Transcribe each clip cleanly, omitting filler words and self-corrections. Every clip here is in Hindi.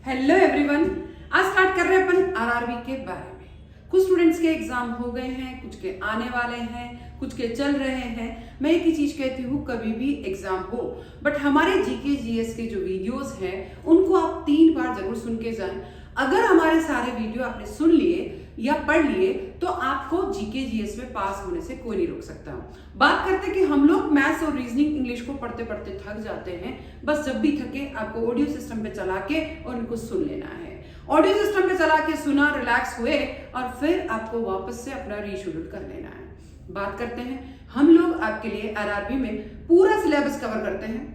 Hello everyone. आज स्टार्ट कर रहे हैं अपन आरआरबी के बारे में। कुछ स्टूडेंट्स के एग्जाम हो गए हैं, कुछ के आने वाले हैं, कुछ के चल रहे हैं। मैं एक ही चीज कहती हूँ, कभी भी एग्जाम हो बट हमारे जीके जीएस के जो वीडियोस हैं उनको आप 3 बार जरूर सुन के जाएं। अगर हमारे सारे वीडियो आपने सुन लिए या पढ़ लिए तो आपको जीके जीएस में पास होने से कोई नहीं रोक सकता। बात करते कि हम लोग मैथ्स और रीजनिंग इंग्लिश को पढ़ते पढ़ते थक जाते हैं। बस जब भी थके आपको ऑडियो सिस्टम पे चला के और इनको सुन लेना है। ऑडियो सिस्टम पे चला के सुना, रिलैक्स हुए और फिर आपको वापस से अपना रीशेड्यूल कर लेना है। बात करते हैं, हम लोग आपके लिए आरआरबी में पूरा सिलेबस कवर करते हैं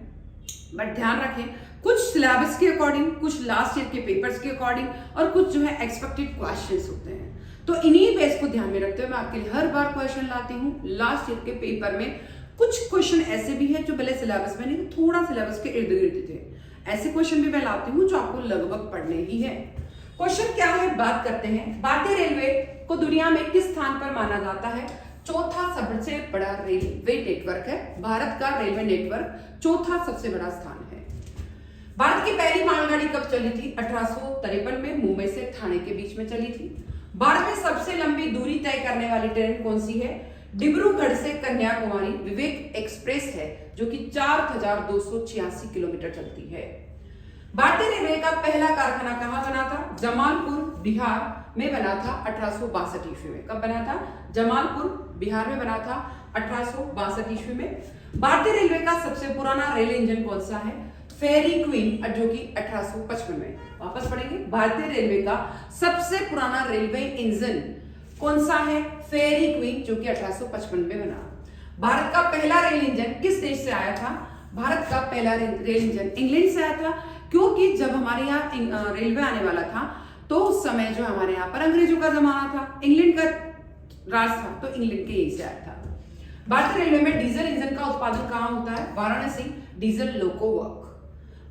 बट ध्यान रखें कुछ सिलेबस के अकॉर्डिंग, कुछ लास्ट ईयर के पेपर्स के अकॉर्डिंग और कुछ जो है एक्सपेक्टेड क्वेश्चंस होते हैं। तो इन्हीं बेस को ध्यान में रखते हुए मैं आपके लिए हर बार क्वेश्चन लाती हूँ। लास्ट ईयर के पेपर में कुछ क्वेश्चन ऐसे भी हैं जो पहले सिलेबस में नहीं, थोड़ा सिलेबस के इर्द गिर्द थे। ऐसे क्वेश्चन भी मैं लाती हूँ जो आपको लगभग पढ़ने ही है। क्वेश्चन क्या है, बात करते हैं। भारतीय रेलवे को दुनिया में किस स्थान पर माना जाता है? चौथा सबसे बड़ा रेलवे नेटवर्क है। भारत का रेलवे नेटवर्क चौथा सबसे बड़ा स्थान है। भारत की पहली मालगाड़ी कब चली थी? 1853 में मुंबई से ठाणे के बीच में चली थी। भारत में सबसे लंबी दूरी तय करने वाली ट्रेन कौन सी है? डिब्रूगढ़ से कन्याकुमारी विवेक एक्सप्रेस है जो कि 4286 किलोमीटर चलती है। भारतीय रेलवे का पहला कारखाना कहां बना था? जमालपुर बिहार में बना था 1862 ईस्वी में। कब बना था? जमालपुर बिहार में बना था 1862 ईस्वी में। भारतीय रेलवे का सबसे पुराना रेल इंजन कौन सा है? फेरी क्वीन जो कि 1855 में। वापस पढ़ेंगे, भारतीय रेलवे का सबसे पुराना रेलवे इंजन कौन सा है? फेरी क्वीन जो कि 1855 में बना। भारत का पहला रेल इंजन किस देश से आया था? भारत का पहला रेल इंजन इंग्लैंड से आया था, क्योंकि जब हमारे यहाँ रेलवे आने वाला था तो उस समय जो हमारे यहाँ पर अंग्रेजों का जमाना था, इंग्लैंड का राज था, तो इंग्लैंड के यही से आया था। भारतीय रेलवे में डीजल इंजन का उत्पादन कहाँ होता है? वाराणसी डीजल लोको वर्क।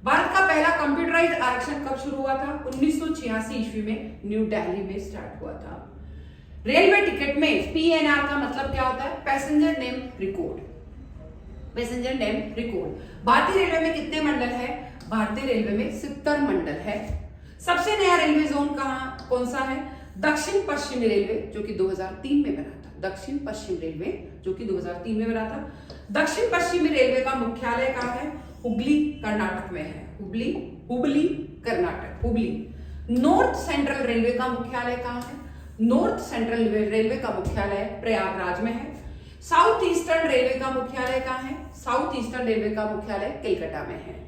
भारत का पहला कंप्यूटराइज्ड आरक्षण कब शुरू हुआ था? 1986 ईस्वी में न्यू दिल्ली में स्टार्ट हुआ था। रेलवे टिकट में पीएनआर का मतलब क्या होता है? Passenger name record. Passenger name record. भारतीय रेलवे में कितने मंडल है? भारतीय रेलवे में 70 मंडल है। सबसे नया रेलवे जोन कौन सा है? दक्षिण पश्चिमी रेलवे जो कि 2003 में बना था। दक्षिण पश्चिम रेलवे जो कि 2003 में बना था। दक्षिण पश्चिमी रेलवे का मुख्यालय कहाँ है? हुबली कर्नाटक में है। Hubli Karnataka, Hubli. North central railway का मुख्यालय कहाँ है? नॉर्थ सेंट्रल रेलवे का मुख्यालय प्रयागराज में है। साउथ ईस्टर्न रेलवे का मुख्यालय कहाँ है? साउथ ईस्टर्न रेलवे का मुख्यालय कलकत्ता में है।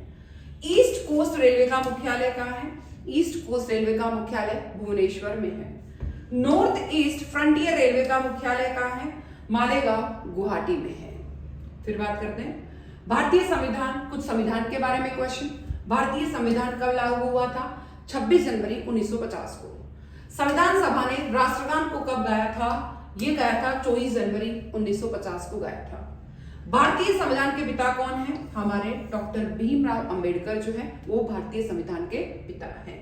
ईस्ट कोस्ट रेलवे का मुख्यालय कहाँ है? ईस्ट कोस्ट रेलवे का मुख्यालय भुवनेश्वर में है। नॉर्थ ईस्ट फ्रंटियर रेलवे का मुख्यालय कहाँ है? मालेगांव गुवाहाटी में है। फिर बात करते हैं भारतीय संविधान, कुछ संविधान के बारे में क्वेश्चन। भारतीय संविधान कब लागू हुआ था? 26 जनवरी 1950 को। संविधान सभा ने राष्ट्रगान को कब गाया था? ये गाया था 24 जनवरी 1950 को गाया था। भारतीय संविधान के पिता कौन है? हमारे डॉक्टर भीमराव अंबेडकर जो है वो भारतीय संविधान के पिता हैं।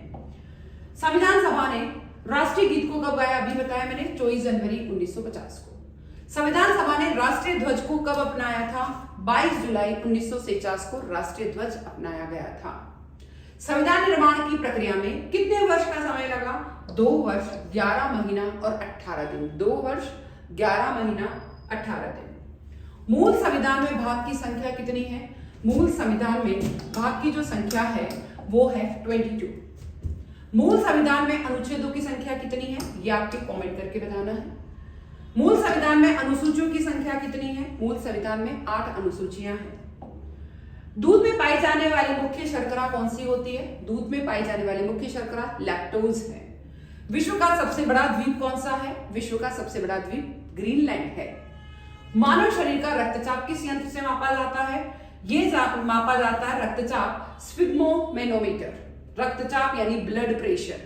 संविधान सभा ने राष्ट्रीय गीत को कब गाया? अभी बताया मैंने, 24 जनवरी 1950 को। संविधान सभा ने राष्ट्रीय ध्वज को कब अपनाया था? 22 जुलाई 1949 को राष्ट्रीय ध्वज अपनाया गया था। संविधान निर्माण की प्रक्रिया में कितने वर्ष का समय लगा? 2 वर्ष 11 महीना और 18 दिन। 2 वर्ष 11 महीना 18 दिन। मूल संविधान में भाग की संख्या कितनी है? मूल संविधान में भाग की जो संख्या है वो है 22। मूल संविधान में अनुच्छेदों की संख्या कितनी है? ये आपके कमेंट करके बताना है। मूल संविधान में अनुसूचियों की संख्या कितनी है? मूल संविधान में 8 अनुसूचियां हैं। दूध में पाई जाने वाली मुख्य शर्करा कौन सी होती है? दूध में पाई जाने वाली मुख्य शर्करा लैक्टोज है। विश्व का सबसे बड़ा द्वीप कौन सा है? विश्व का सबसे बड़ा द्वीप ग्रीनलैंड है। मानव शरीर का रक्तचाप किस यंत्र से मापा जाता है? ये मापा जाता है रक्तचाप स्फिग्मोमेनोमीटर। रक्तचाप यानी ब्लड प्रेशर।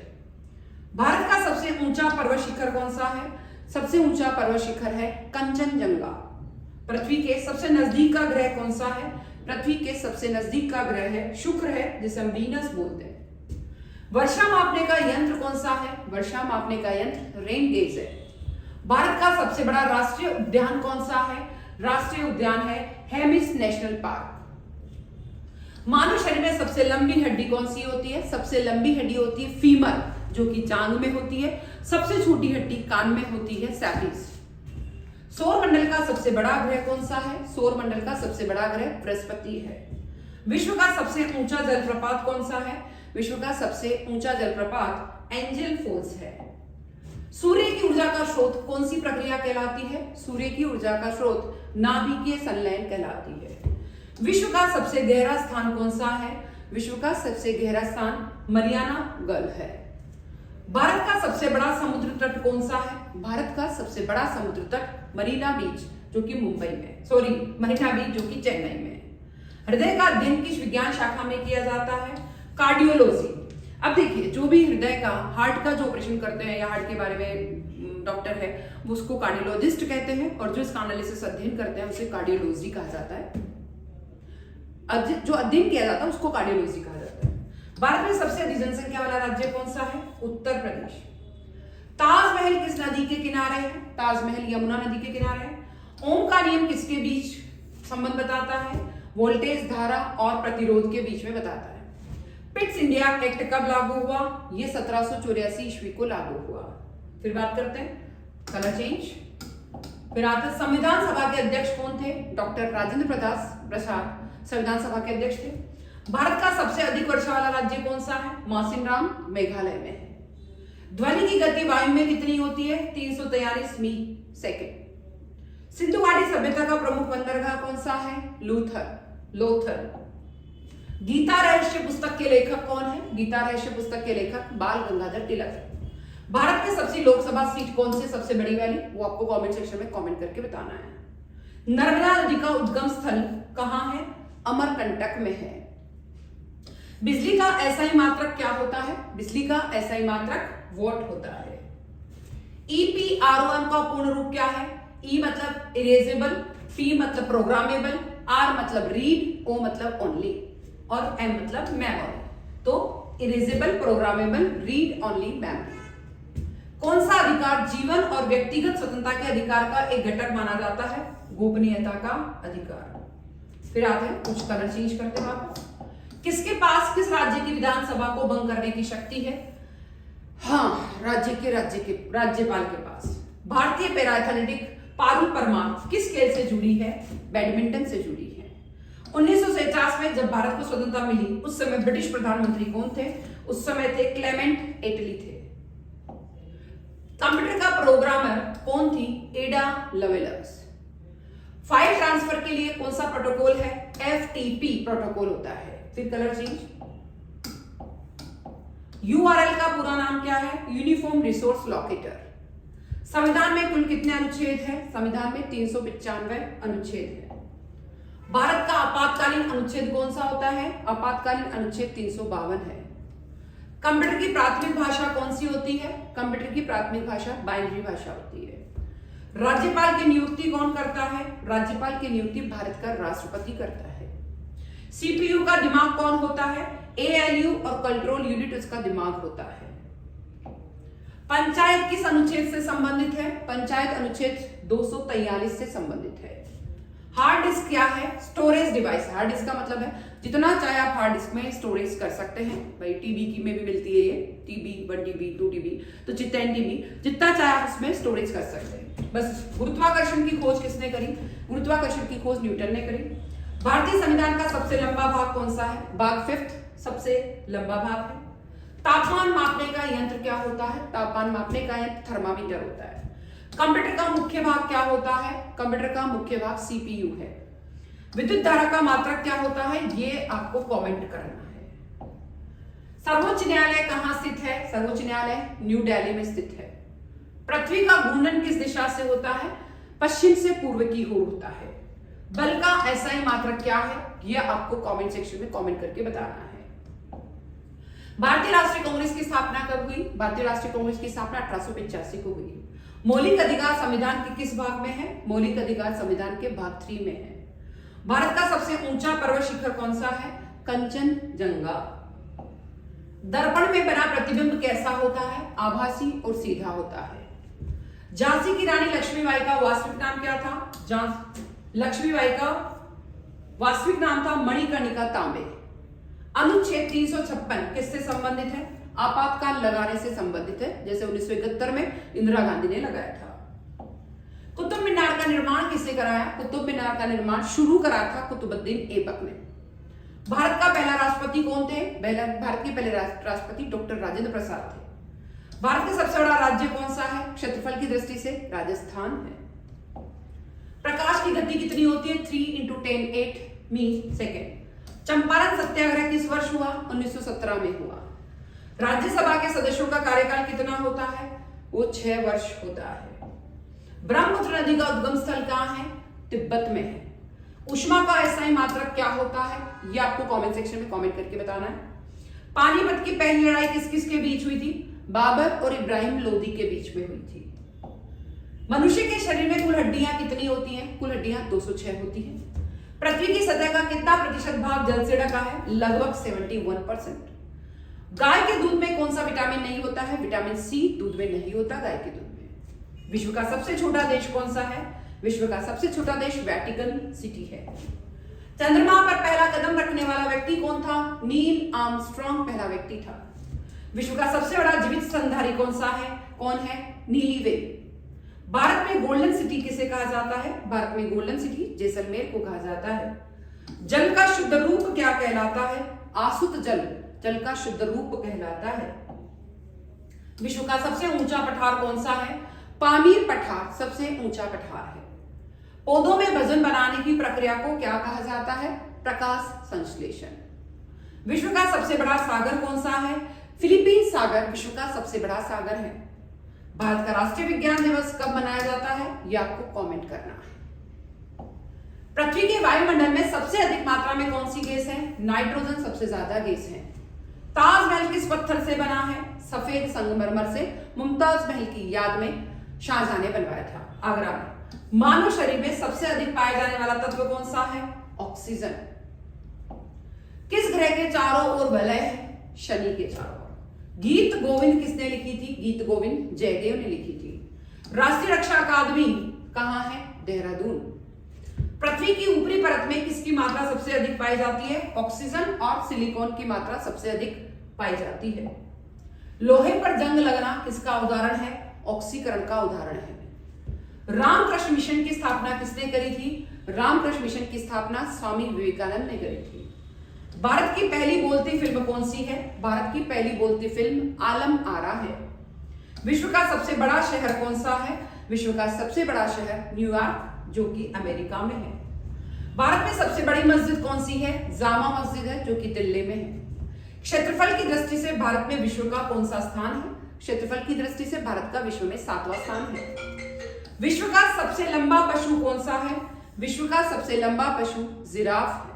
भारत का सबसे ऊंचा पर्वत शिखर कौन सा है? सबसे ऊंचा पर्वत शिखर है कंचनजंगा। पृथ्वी के सबसे नजदीक का ग्रह कौन सा है? पृथ्वी के सबसे नजदीक का ग्रह है शुक्र है, जिसे हम वीनस बोलते हैं। वर्षा मापने का यंत्र कौन सा है? वर्षा मापने का यंत्र रेन गेज है। भारत का सबसे बड़ा राष्ट्रीय उद्यान कौन सा है? राष्ट्रीय उद्यान है हेमिस नेशनल पार्क। मानव शरीर में सबसे लंबी हड्डी कौन सी होती है? सबसे लंबी हड्डी होती है फीमर, जो कि जांग में होती है। सबसे छोटी हड्डी कान में होती है, सैपिस। सौर मंडल का सबसे बड़ा ग्रह कौन सा है? सौर मंडल का सबसे बड़ा ग्रह बृहस्पति है। विश्व का सबसे ऊंचा जलप्रपात कौन सा है? विश्व का सबसे ऊंचा जलप्रपात एंजल फॉल्स है। सूर्य की ऊर्जा का स्रोत कौन सी प्रक्रिया कहलाती है? सूर्य की ऊर्जा का स्रोत नाभिकीय संलयन कहलाती है। विश्व का सबसे गहरा स्थान कौन सा है? विश्व का सबसे गहरा स्थान मरियाना गल्फ है। भारत का सबसे बड़ा समुद्र तट कौन सा है? भारत का सबसे बड़ा समुद्र तट मरीना बीच, जो कि मुंबई में, मरीना बीच जो कि चेन्नई में। हृदय का अध्ययन किस विज्ञान शाखा में किया जाता है? कार्डियोलॉजी। अब देखिए, जो भी हृदय का, हार्ट का जो ऑपरेशन करते हैं या हार्ट के बारे में डॉक्टर है, वो उसको कार्डियोलॉजिस्ट कहते हैं, और जो इसका एनालिसिस अध्ययन करते हैं उसे कार्डियोलॉजी कहा जाता है। जो अध्ययन किया जाता है उसको कार्डियोलॉजी कहा जाता है। भारत में सबसे अधिक जनसंख्या वाला राज्य कौन सा है? उत्तर प्रदेश। ताजमहल किस नदी के किनारे है? ताजमहल यमुना नदी के किनारे है। ओम का नियम किसके बीच संबंध बताता है? वोल्टेज, धारा और प्रतिरोध के बीच में बताता है। पिट्स इंडिया एक्ट कब लागू हुआ? ये 1784 ईस्वी को लागू हुआ। फिर बात करते हैं कलर चेंज। फिर आता है संविधान सभा के अध्यक्ष कौन थे? डॉक्टर राजेंद्र प्रसाद संविधान सभा के अध्यक्ष थे। भारत का सबसे अधिक वर्षा वाला राज्य कौन सा है? मौसिनराम मेघालय में है। ध्वनि की गति वायु में कितनी होती है? 343 सेकेंड। सिंधु घाटी सभ्यता का प्रमुख बंदरगाह कौन सा है? लोथल। गीता रहस्य पुस्तक के लेखक कौन है? गीता रहस्य पुस्तक के लेखक बाल गंगाधर तिलक। भारत में सबसे लोकसभा सीट कौन सी सबसे बड़ी वाली? वो आपको कमेंट सेक्शन में कमेंट करके बताना है। नर्मदा नदी का उद्गम स्थल कहां है? अमरकंटक में है। बिजली का एसआई मात्रक क्या होता है? बिजली का एसआई मात्रक वॉट होता है। EPROM का पूर्ण रूप क्या है? E मतलब इरेजेबल, P मतलब प्रोग्रामेबल, R मतलब रीड, O मतलब ओनली और M मतलब मेमोरी। तो erasable, programmable, read only, memory. कौन सा अधिकार जीवन और व्यक्तिगत स्वतंत्रता के अधिकार का एक घटक माना जाता है? गोपनीयता का अधिकार। फिर आते हैं कुछ कलर चेंज करते हैं आप। किसके पास, किस राज्य की विधानसभा को भंग करने की शक्ति है? हाँ, राज्यपाल के पास। भारतीय पैरा एथलेटिक पारुल परमार किस खेल से जुड़ी है? बैडमिंटन से जुड़ी है। 1949 में जब भारत को स्वतंत्रता मिली, उस समय ब्रिटिश प्रधानमंत्री कौन थे? उस समय थे क्लेमेंट एटली थे। कंप्यूटर का प्रोग्रामर कौन थी? एडा लवेलस। फाइल ट्रांसफर के लिए कौन सा प्रोटोकॉल है? FTP प्रोटोकॉल होता है। फिर कलर चेंज। URL का पूरा नाम क्या है? Uniform resource locator. संविधान में कुल कितने अनुच्छेद हैं? संविधान में 395 अनुच्छेद है। भारत का आपातकालीन अनुच्छेद कौन सा होता है? आपातकालीन अनुच्छेद 352 है। कंप्यूटर की प्राथमिक भाषा कौन सी होती है? कंप्यूटर की प्राथमिक भाषा बाइनरी भाषा होती है। राज्यपाल की नियुक्ति कौन करता है? राज्यपाल की नियुक्ति भारत का राष्ट्रपति करता है। CPU का दिमाग कौन होता है? ALU और कंट्रोल यूनिट उसका दिमाग होता है। पंचायत किस अनुच्छेद से संबंधित है? पंचायत अनुच्छेद 243 से संबंधित है। हार्ड डिस्क क्या है? Storage device. हार्ड डिस्क का मतलब है जितना चाहे आप हार्ड डिस्क में स्टोरेज कर सकते हैं। भाई TB की में भी मिलती है ये, TB 1 TB 2 TB, तो 10 TB जितना चाहे आप उसमें स्टोरेज कर सकते हैं। बस गुरुत्वाकर्षण की खोज किसने करी? गुरुत्वाकर्षण की खोज न्यूटन ने करी। भारतीय संविधान का सबसे लंबा भाग कौन सा है? भाग 5 सबसे लंबा भाग है। तापमान मापने का यंत्र क्या होता है? तापमान मापने का यंत्र थर्मामीटर होता है। कंप्यूटर का मुख्य भाग क्या होता है? कंप्यूटर का मुख्य भाग CPU है। विद्युत धारा का मात्रक क्या होता है? ये आपको कमेंट करना है। सर्वोच्च न्यायालय कहां स्थित है? सर्वोच्च न्यायालय न्यू दिल्ली में स्थित है। पृथ्वी का घूर्णन किस दिशा से होता है? पश्चिम से पूर्व की ओर होता है। बल का SI मात्रक क्या है? यह आपको कमेंट सेक्शन में कमेंट करके बताना है। भारतीय राष्ट्रीय कांग्रेस की स्थापना कब हुई? भारतीय राष्ट्रीय कांग्रेस की स्थापना 1885 को हुई। मौलिक अधिकार संविधान के किस भाग में है? मौलिक अधिकार संविधान के भाग 3 में है। भारत का सबसे ऊंचा पर्वत शिखर कौन सा है? कंचनजंगा। दर्पण में बना प्रतिबिंब कैसा होता है? आभासी और सीधा होता है। झांसी की रानी लक्ष्मीबाई का वास्तविक नाम क्या था? लक्ष्मीबाई का वास्तविक नाम था मणिकर्णिका तांबे। अनुच्छेद 356 किससे संबंधित है? आपातकाल लगाने से संबंधित है, जैसे 1971 में इंदिरा गांधी ने लगाया था। कुतुब मीनार का निर्माण किसने कराया? कुतुब मीनार का निर्माण शुरू करा था कुतुबुद्दीन ऐबक ने। भारत का पहला राष्ट्रपति कौन थे? भारत के पहले राष्ट्रपति डॉक्टर राजेंद्र प्रसाद थे। भारत का सबसे बड़ा राज्य कौन सा है? क्षेत्रफल की दृष्टि से राजस्थान है। प्रकाश की गति कितनी होती है? 3 × 10⁸ मीन सेकेंड। चंपारण सत्याग्रह किस वर्ष हुआ? 1917 में हुआ। राज्यसभा के सदस्यों का कार्यकाल कितना होता है? वो 6 वर्ष होता है। ब्रह्मपुत्र नदी का उद्गम स्थल कहाँ है? तिब्बत में है। ऊष्मा का एसआई मात्रक क्या होता है? ये आपको कमेंट सेक्शन में कमेंट करके बताना है। पानीपत की पहली लड़ाई किस किस के बीच हुई थी? बाबर और इब्राहिम लोदी के बीच में हुई थी। मनुष्य के शरीर में कुल हड्डियां कितनी होती हैं? कुल हड्डियां 206 होती हैं। पृथ्वी की सतह का कितना प्रतिशत भाग जल से ढका है? लगभग 71%। गाय के दूध में कौन सा विटामिन नहीं होता है? विटामिन सी दूध में नहीं होता, गाय के दूध में। विश्व का सबसे छोटा देश कौन सा है? विश्व का सबसे छोटा देश वेटिकन सिटी है। चंद्रमा पर पहला कदम रखने वाला व्यक्ति कौन था? नील आर्मस्ट्रॉन्ग पहला व्यक्ति था। विश्व का सबसे बड़ा जीवित स्तनधारी कौन सा है? कौन है? नीली व्हेल। भारत में गोल्डन सिटी किसे कहा जाता है? भारत में गोल्डन सिटी जैसलमेर को कहा जाता है। जल का शुद्ध रूप क्या कहलाता है? आसुत जल जल का शुद्ध रूप कहलाता है। विश्व का सबसे ऊंचा पठार कौन सा है? पामीर पठार सबसे ऊंचा पठार है। पौधों में वजन बनाने की प्रक्रिया को क्या कहा जाता है? प्रकाश संश्लेषण। विश्व का सबसे बड़ा सागर कौन सा है? फिलीपींस सागर विश्व का सबसे बड़ा सागर है। भारत का राष्ट्रीय विज्ञान दिवस कब मनाया जाता है? यह आपको कमेंट करना है। पृथ्वी के वायुमंडल में सबसे अधिक मात्रा में कौन सी गैस है? नाइट्रोजन सबसे ज्यादा गैस है। ताजमहल किस पत्थर से बना है? सफेद संगमरमर से। मुमताज महल की याद में शाहजहां ने बनवाया था आगरा में। मानव शरीर में सबसे अधिक पाया जाने वाला तत्व कौन सा है? ऑक्सीजन। किस ग्रह के चारों ओर वलय है? शनि के चारों ओर। गीत गोविंद किसने लिखी थी? गीत गोविंद जयदेव ने लिखी थी। राष्ट्रीय रक्षा अकादमी कहां है? देहरादून। पृथ्वी की ऊपरी परत में किसकी मात्रा सबसे अधिक पाई जाती है? ऑक्सीजन और सिलिकॉन की मात्रा सबसे अधिक पाई जाती है। लोहे पर जंग लगना किसका उदाहरण है? ऑक्सीकरण का उदाहरण है। रामकृष्ण मिशन की स्थापना किसने करी थी? रामकृष्ण मिशन की स्थापना स्वामी विवेकानंद ने करी थी। भारत की पहली बोलती फिल्म कौन सी है? भारत की पहली बोलती फिल्म आलम आरा है। विश्व का सबसे बड़ा शहर कौन सा है? विश्व का सबसे बड़ा शहर न्यूयॉर्क जो कि अमेरिका में है। भारत में सबसे बड़ी मस्जिद कौन सी है? जामा मस्जिद है जो कि दिल्ली में है। क्षेत्रफल की दृष्टि से भारत में विश्व का कौन सा स्थान है? क्षेत्रफल की दृष्टि से भारत का विश्व में 7वां स्थान है। विश्व का सबसे लंबा पशु कौन सा है? विश्व का सबसे लंबा पशु जिराफ है।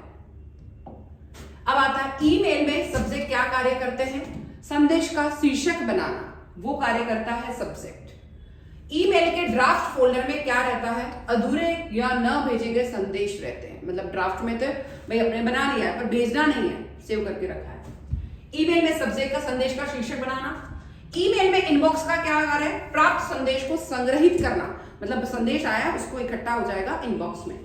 अब आता है ईमेल में सब्जेक्ट क्या कार्य करते हैं? संदेश का शीर्षक बनाना वो कार्य करता है सब्जेक्ट। ईमेल के ड्राफ्ट फोल्डर में क्या रहता है? अधूरे या न भेजे गए संदेश रहते हैं। मतलब ड्राफ्ट में तो भाई अपने बना लिया है पर भेजना नहीं है, सेव करके रखा है। ईमेल में सब्जेक्ट का संदेश का शीर्षक बनाना। ईमेल में इनबॉक्स का क्या कार्य है? प्राप्त संदेश को संग्रहित करना। मतलब संदेश आया उसको इकट्ठा हो जाएगा इनबॉक्स में।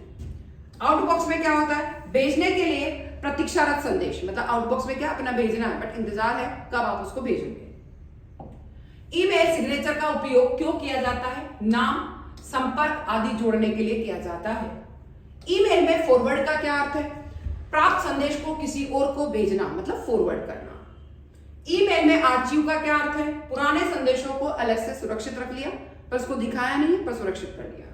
आउटबॉक्स में क्या होता है? भेजने के लिए प्रतीक्षारत संदेश। मतलब आउटबॉक्स में क्या अपना भेजना है बट इंतजार है कब आप उसको भेजेंगे। ईमेल सिग्नेचर का उपयोग क्यों किया जाता है? नाम, संपर्क आदि जोड़ने के लिए किया जाता है। ईमेल में फॉरवर्ड का क्या अर्थ है? प्राप्त संदेश को किसी और को भेजना मतलब फॉरवर्ड करना। ईमेल में आर्चीव का क्या अर्थ है? पुराने संदेशों को अलग से सुरक्षित रख लिया पर उसको दिखाया नहीं पर सुरक्षित कर लिया।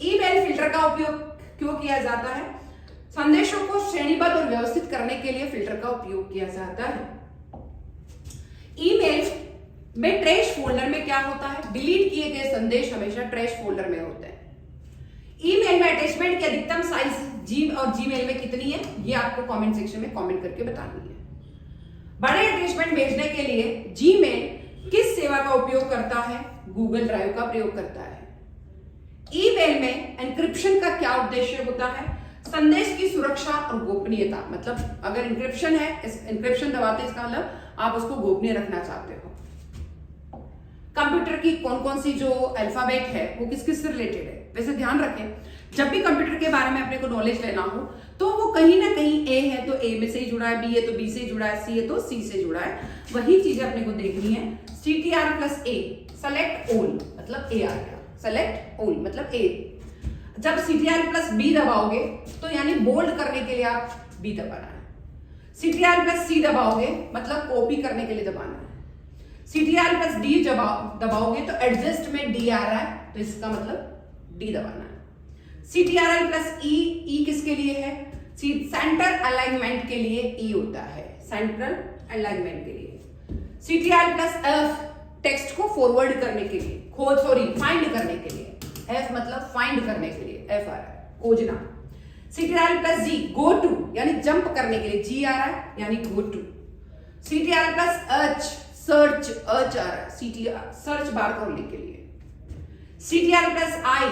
ईमेल फिल्टर का उपयोग क्यों किया जाता है? संदेशों को श्रेणीबद्ध और व्यवस्थित करने के लिए फिल्टर का उपयोग किया जाता है। ईमेल में ट्रैश फोल्डर में क्या होता है? डिलीट किए गए संदेश हमेशा ट्रैश फोल्डर में होते हैं। ईमेल में अटैचमेंट की अधिकतम साइज और जीमेल में कितनी है? ये आपको कमेंट सेक्शन में कमेंट करके बतानी है। बड़े अटैचमेंट भेजने के लिए जीमेल किस सेवा का उपयोग करता है? गूगल ड्राइव का प्रयोग करता है। ईमेल में एन्क्रिप्शन का क्या उद्देश्य होता है? संदेश की सुरक्षा और गोपनीयता। मतलब अगर एन्क्रिप्शन है, एन्क्रिप्शन दबाते हैं इसका मतलब आप उसको गोपनीय रखना चाहते हो। कंप्यूटर की कौन कौन सी जो अल्फाबेट है वो किस किस से रिलेटेड है? वैसे ध्यान रखें जब भी कंप्यूटर के बारे में अपने को नॉलेज लेना हो तो वो कहीं ना कहीं ए है तो ए में से ही जुड़ा है, बी है तो बी से जुड़ा है, सी है तो सी से जुड़ा है, वही चीजें अपने को देखनी है। CTR प्लस ए, सेलेक्ट ऑल मतलब ए आ गया, सेलेक्ट ऑल मतलब ए। जब CTR प्लस बी दबाओगे तो यानी बोल्ड करने के लिए आप बी दबाना है। CTR प्लस सी दबाओगे मतलब कॉपी करने के लिए दबाना है। CTR प्लस डी दबाओगे तो एडजस्ट में डी आ रहा है तो इसका मतलब डी दबाना है। CTRL प्लस ई किसके लिए है? सेंटर अलाइनमेंट के लिए ई होता है, सेंट्रल अलाइनमेंट के लिए। CTRL प्लस एफ टेक्स्ट को फॉरवर्ड करने के लिए, फाइंड करने के लिए, एफ मतलब फाइंड करने के लिए, एफ आ रहा है खोजना। CTRL plus G go to यानी जंप करने के लिए, जी आ रहा है यानी go to. CTRL plus H search, H आ रहा है CTR सर्च बार करने के लिए। CTRL प्लस आई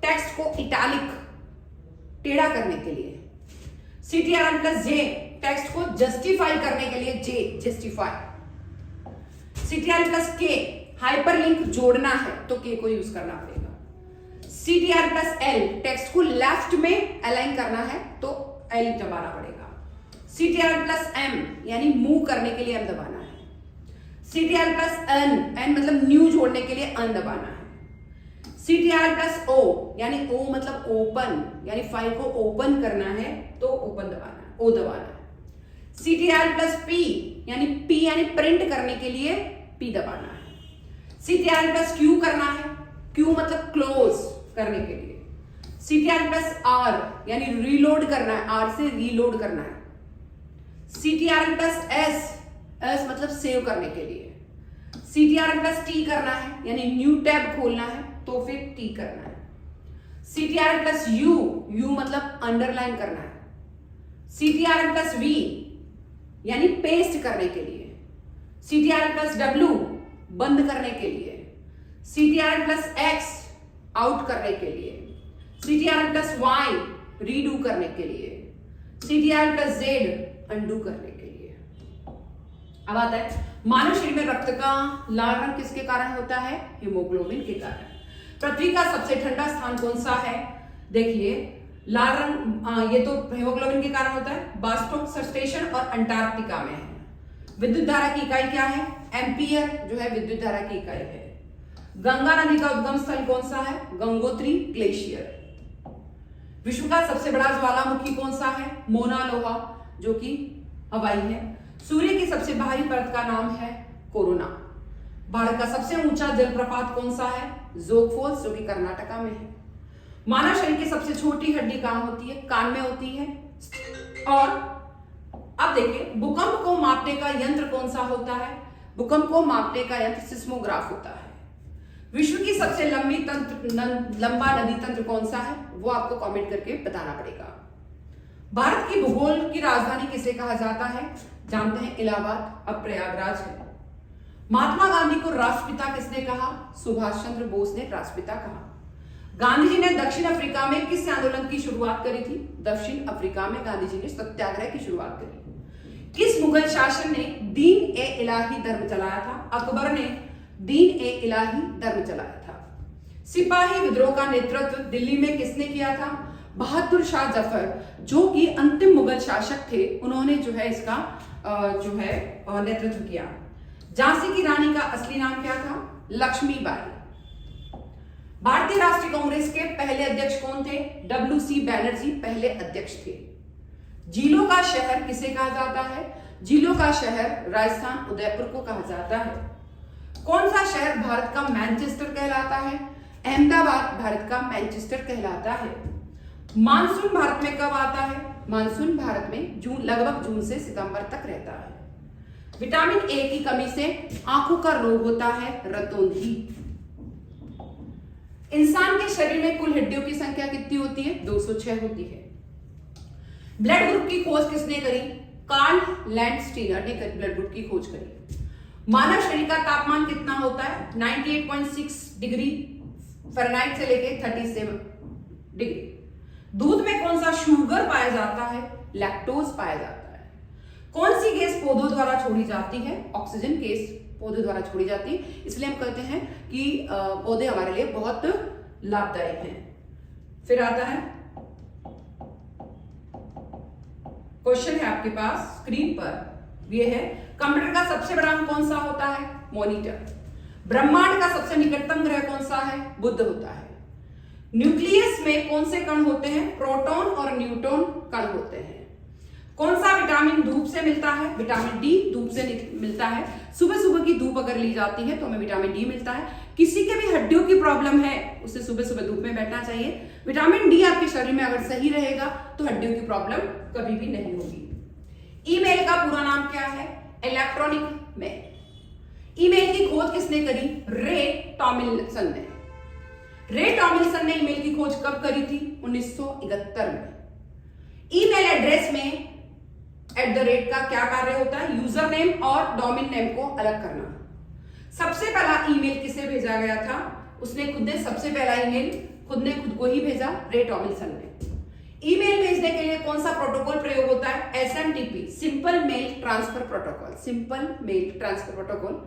टेक्स्ट को इटैलिक टेढ़ा करने के लिए। CTRL प्लस जे टेक्स्ट को जस्टिफाई करने के लिए, J justify. CTRL plus K hyperlink जोड़ना है तो के को यूज करना पड़ेगा। CTRL प्लस एल टेक्स्ट को लेफ्ट में अलाइन करना है तो एल दबाना पड़ेगा। CTRL प्लस एम यानी मूव करने के लिए एम दबाना है। CTRL प्लस एन, एन मतलब न्यू जोड़ने के लिए एन दबाना है। CTRL प्लस ओ यानी ओ मतलब ओपन यानी फाइल को ओपन करना है तो ओपन दबाना है, ओ दबाना है। CTRL प्लस पी यानी पी यानी प्रिंट करने के लिए पी दबाना है। CTRL प्लस क्यू करना है, क्यू मतलब क्लोज करने के लिए। CTRL प्लस आर यानी रीलोड करना है, आर से रीलोड करना है। CTRL प्लस एस, एस मतलब सेव करने के लिए। CTRL प्लस टी करना है यानी न्यू टैब खोलना है तो फिर टी करना है। CTRL प्लस यू, यू मतलब अंडरलाइन करना है। CTRL प्लस वी यानी पेस्ट करने के लिए। CTRL प्लस डब्ल्यू बंद करने के लिए। CTRL प्लस एक्स आउट करने के लिए। CTRL प्लस वाई रीडू करने के लिए। CTRL प्लस जेड अंडू करने के लिए। अब आता है मानव शरीर में रक्त का लाल रंग किसके कारण होता है? हीमोग्लोबिन के कारण। पृथ्वी का सबसे ठंडा स्थान कौन सा है? देखिए लाल रंग ये तो हीमोग्लोबिन के कारण होता है, बास्टोक स्टेशन और अंटार्कटिका में है। विद्युत धारा की इकाई क्या है? एम्पियर जो है विद्युत धारा की इकाई है। गंगा नदी का उद्गम स्थल कौन सा है? गंगोत्री ग्लेशियर। विश्व का सबसे बड़ा ज्वालामुखी कौन सा है? मोना लोहा जो कि हवाई है। सूर्य की सबसे बाहरी परत का नाम है कोरोना। भारत का सबसे ऊंचा जलप्रपात कौन सा है? जोग फॉल्स जो कि कर्नाटका में है। मानव शरीर की सबसे छोटी हड्डी कहां होती है? कान में होती है। और अब देखिए भूकंप को मापने का यंत्र कौन सा होता है? भूकंप को मापने का यंत्र सिस्मोग्राफ होता है। विश्व की सबसे लंबा नदी तंत्र कौन सा है? वो आपको कमेंट करके बताना पड़ेगा। भारत की भूगोल की राजधानी किसे कहा जाता है? जानते हैं इलाहाबाद, अब प्रयागराज है। महात्मा गांधी को राष्ट्रपिता किसने कहा? सुभाष चंद्र बोस ने राष्ट्रपिता कहा। गांधी जी ने दक्षिण अफ्रीका में किस आंदोलन की शुरुआत करी थी? दक्षिण अफ्रीका में गांधी जी ने सत्याग्रह की शुरुआत करी। किस मुगल शासन ने दीन ए इलाही धर्म चलाया था? अकबर ने दीन ए इलाही धर्म चलाया था। सिपाही विद्रोह का नेतृत्व दिल्ली में किसने किया था? बहादुर शाह जफर जो कि अंतिम मुगल शासक थे, उन्होंने जो है इसका जो है नेतृत्व किया। झांसी की रानी का असली नाम क्या था? लक्ष्मीबाई। भारतीय राष्ट्रीय कांग्रेस के पहले अध्यक्ष कौन थे? WC बैनर्जी पहले अध्यक्ष थे। झीलों का शहर किसे कहा जाता है? झीलों का शहर राजस्थान उदयपुर को कहा जाता है। कौन सा शहर भारत का मैनचेस्टर कहलाता है? अहमदाबाद भारत का मैनचेस्टर कहलाता है। मानसून भारत में कब आता है? मानसून भारत में लगभग जून से सितंबर तक रहता है। विटामिन ए की कमी से आंखों का रोग होता है रतौंधी। इंसान के शरीर में कुल हड्डियों की संख्या कितनी होती है? 206 होती है। ब्लड ग्रुप की खोज किसने करी? कार्ल लैंडस्टीनर ने ब्लड ग्रुप की खोज करी। मानव शरीर का तापमान कितना होता है? 98.6 डिग्री फ़ारेनहाइट से लेके 37 डिग्री। दूध में कौन सा शुगर पाया जाता है? लैक्टोज पाया जाता है। कौन सी गैस पौधों द्वारा छोड़ी जाती है? ऑक्सीजन गैस पौधों द्वारा छोड़ी जाती है। इसलिए हम कहते हैं कि पौधे हमारे लिए बहुत लाभदायक हैं। फिर आता है क्वेश्चन है आपके पास स्क्रीन पर, ये है कंप्यूटर का सबसे बड़ा अंग कौन सा होता है? मॉनिटर। ब्रह्मांड का सबसे निकटतम ग्रह कौन सा है? बुध होता है। न्यूक्लियस में कौन से कण होते हैं? प्रोटॉन और न्यूट्रॉन कण होते हैं। कौन सा विटामिन धूप से मिलता है? विटामिन डी धूप से मिलता है। सुबह सुबह की धूप अगर ली जाती है तो हमें विटामिन डी मिलता है। किसी के भी हड्डियों की प्रॉब्लम है उसे सुबह सुबह धूप में बैठना चाहिए। विटामिन डी आपके शरीर में अगर सही रहेगा तो हड्डियों की प्रॉब्लम कभी भी नहीं होगी। ईमेल का पूरा नाम क्या है? Electronic mail. ईमेल की खोज किसने करी? रे टॉमिल्सन ने। रे टॉमिल्सन ने ईमेल की खोज कब करी थी? 1971 में। ईमेल एड्रेस में @ का क्या कार्य होता है? यूजर नेम और डोमेन नेम को अलग करना। सबसे पहला ईमेल किसे भेजा गया था? उसने खुद ने सबसे पहला ईमेल खुद को ही भेजा, रे टॉमिल्सन ने। ईमेल भेजने के लिए कौन सा प्रोटोकॉल प्रयोग होता है? SMTP, simple mail transfer protocol. Simple mail transfer protocol.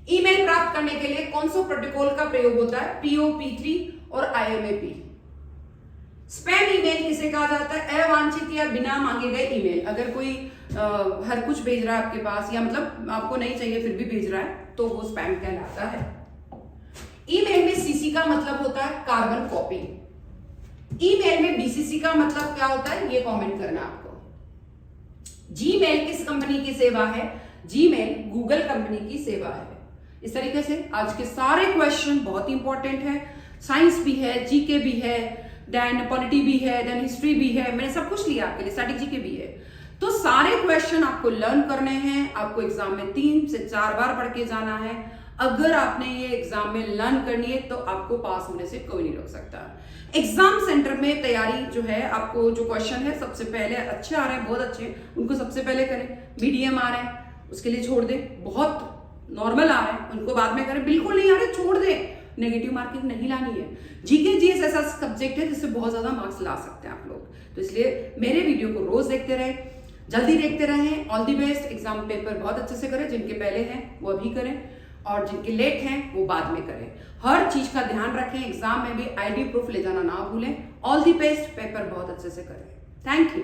Email प्राप्त करने के लिए कौन सा प्रोटोकॉल का प्रयोग होता है? POP3 और IMAP। स्पैम ईमेल किसे कहा जाता है? अवांछित या बिना मांगे गए ईमेल। अगर कोई हर कुछ भेज रहा है आपके पास या मतलब आपको नहीं चाहिए फिर भी भेज रहा है तो वो स्पैम कहलाता है। ईमेल में CC का मतलब होता है कार्बन कॉपी। ईमेल में BCC का मतलब क्या होता है? ये कमेंट करना आपको। जीमेल किस कंपनी की सेवा है? जीमेल गूगल कंपनी की सेवा है। इस तरीके से आज के सारे क्वेश्चन बहुत इंपॉर्टेंट है। साइंस भी है, जीके भी है, देन पॉलिटी भी है, देन हिस्ट्री भी है। मैंने सब कुछ लिया आपके लिए, स्टैटिक जीके भी है। तो सारे क्वेश्चन आपको लर्न करने हैं। आपको एग्जाम में 3 से 4 बार पढ़ के जाना है। अगर आपने ये एग्जाम में लर्न करनी है तो आपको पास होने से कोई नहीं रोक सकता। एग्जाम सेंटर में तैयारी जो है, आपको जो क्वेश्चन है सबसे पहले अच्छे आ रहे हैं, बहुत अच्छे, उनको सबसे पहले करें। मीडियम आ रहे हैं उसके लिए छोड़ दे, बहुत नॉर्मल आ रहे हैं उनको बाद में करें, बिल्कुल नहीं आ रहे छोड़ दे, नेगेटिव मार्किंग नहीं लानी है। जीके जीएस ऐसा सब्जेक्ट है जिससे बहुत ज्यादा मार्क्स ला सकते हैं आप लोग। तो इसलिए मेरे वीडियो को रोज देखते रहे, जल्दी देखते रहें। All the best. Exam paper बहुत अच्छे से करें। जिनके पहले हैं वो अभी करें और जिनके लेट हैं वो बाद में करें। हर चीज का ध्यान रखें। एग्जाम में भी ID प्रूफ ले जाना ना भूलें। All the best. पेपर बहुत अच्छे से करें। Thank you.